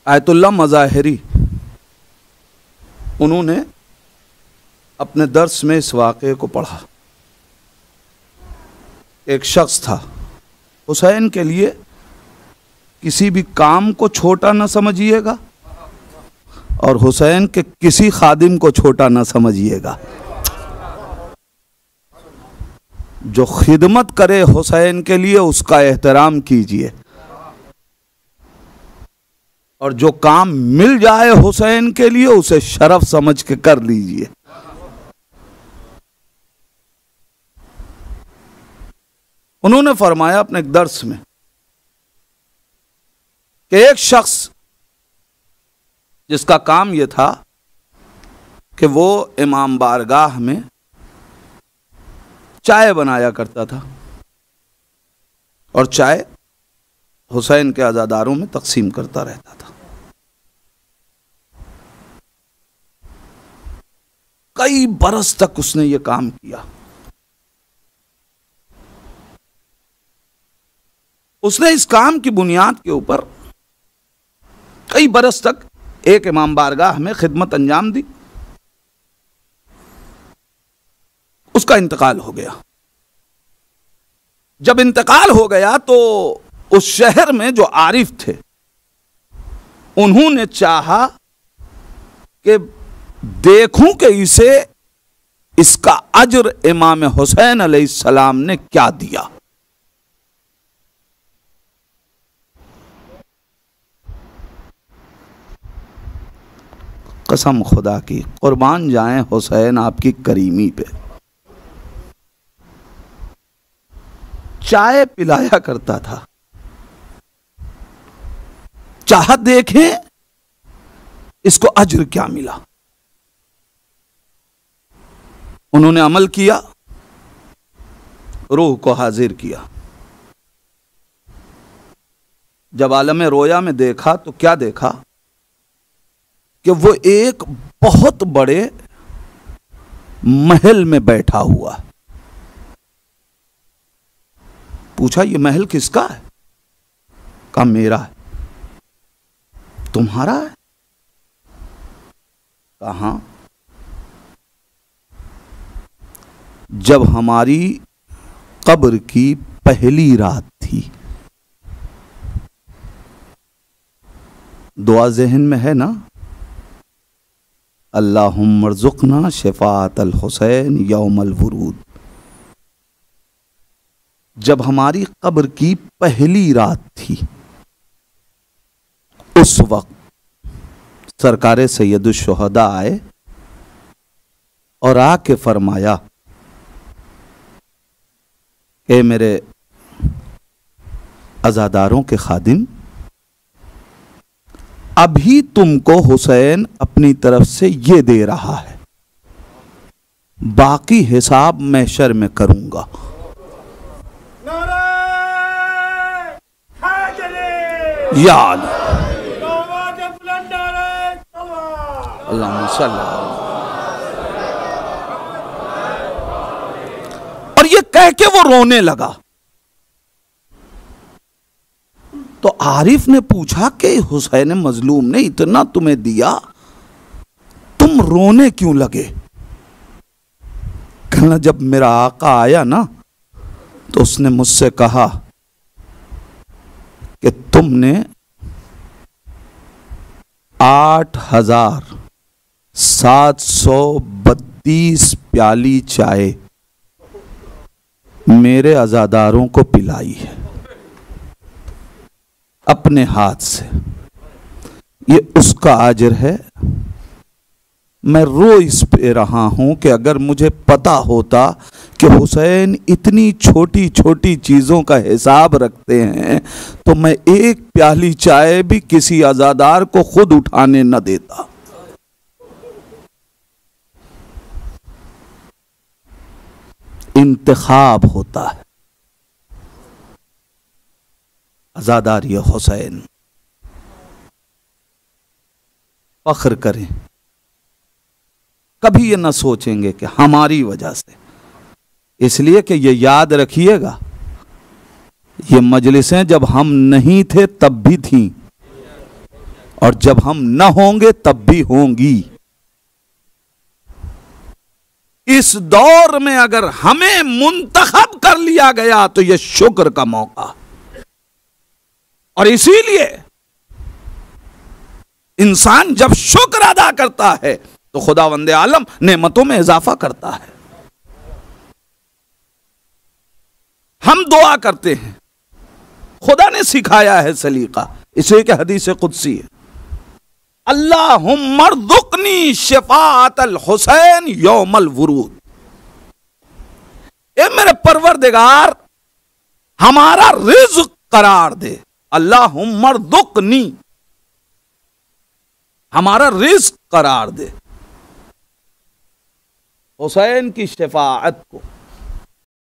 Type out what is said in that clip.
Ayatollah मज़ाहिरी, उन्होंने अपने दर्स में इस वाक़े को पढ़ा। एक शख्स था, हुसैन के लिए किसी भी काम को छोटा न समझिएगा और हुसैन के किसी खादिम को छोटा न समझिएगा। जो खिदमत करे हुसैन के लिए उसका एहतराम कीजिए, और जो काम मिल जाए हुसैन के लिए उसे शरफ समझ के कर लीजिए। उन्होंने फरमाया अपने एक दर्स में कि एक शख्स जिसका काम यह था कि वो इमाम बारगाह में चाय बनाया करता था और चाय हुसैन के अज़ादारों में तकसीम करता रहता था। कई बरस तक उसने ये काम किया। उसने इस काम की बुनियाद के ऊपर कई बरस तक एक इमाम बारगाह में खिदमत अंजाम दी। उसका इंतकाल हो गया। जब इंतकाल हो गया तो उस शहर में जो आरिफ थे उन्होंने चाहा कि देखूं कि इसे इसका अज्र इमाम हुसैन अलैहिस्सलाम ने क्या दिया। कसम खुदा की, कुर्बान जाएं हुसैन आपकी करीमी पे। चाय पिलाया करता था, चाह देखें इसको अज्र क्या मिला। उन्होंने अमल किया, रूह को हाजिर किया। जब आलम रोया में देखा तो क्या देखा कि वो एक बहुत बड़े महल में बैठा हुआ। पूछा ये महल किसका है? कहा मेरा है। तुम्हारा है? कहा जब हमारी कब्र की पहली रात थी। दुआ ज़हन में है ना, अल्लाहुम्मा अर्ज़ुक़ना शफ़ाअत अल हुसैन यौमल वुरूद। जब हमारी कब्र की पहली रात थी उस वक्त सरकारे सैयदुश शुहदा आए और आके फरमाया, ए मेरे अज़ादारों के खादिम, अभी तुमको हुसैन अपनी तरफ से ये दे रहा है, बाकी हिसाब महशर में करूंगा। याद अल्लाहुम्मा सल्ली। और ये कह के वो रोने लगा। तो आरिफ ने पूछा कि हुसैन मजलूम ने इतना तुम्हें दिया, तुम रोने क्यों लगे? कहना जब मेरा आका आया ना तो उसने मुझसे कहा कि तुमने 8732 प्याली चाय मेरे अज़ादारों को पिलाई है अपने हाथ से। ये उसका अजर है। मैं रो इस पे रहा हूं कि अगर मुझे पता होता कि हुसैन इतनी छोटी छोटी चीज़ों का हिसाब रखते हैं तो मैं एक प्याली चाय भी किसी अज़ादार को खुद उठाने न देता। इंतखाब होता है। अज़ादार ये हुसैन फख्र करें, कभी ये ना सोचेंगे कि हमारी वजह से। इसलिए कि ये याद रखिएगा, ये मजलिसें जब हम नहीं थे तब भी थीं और जब हम न होंगे तब भी होंगी। इस दौर में अगर हमें मुंतखब कर लिया गया तो यह शुक्र का मौका, और इसीलिए इंसान जब शुक्र अदा करता है तो खुदावंदे आलम नेमतों में इजाफा करता है। हम दुआ करते हैं, खुदा ने सिखाया है सलीका, इसे एक हदीस कुदसी है, अल्लाहुम्मर्ज़ुक़नी शिफ़ाअतल हुसैन यौमल वुरूद। ए मेरे परवरदिगार हमारा रिज़्क़ करार दे, अल्लाहुम्मर्ज़ुक़नी, हमारा रिज़्क़ करार दे हुसैन की शिफ़ाअत को।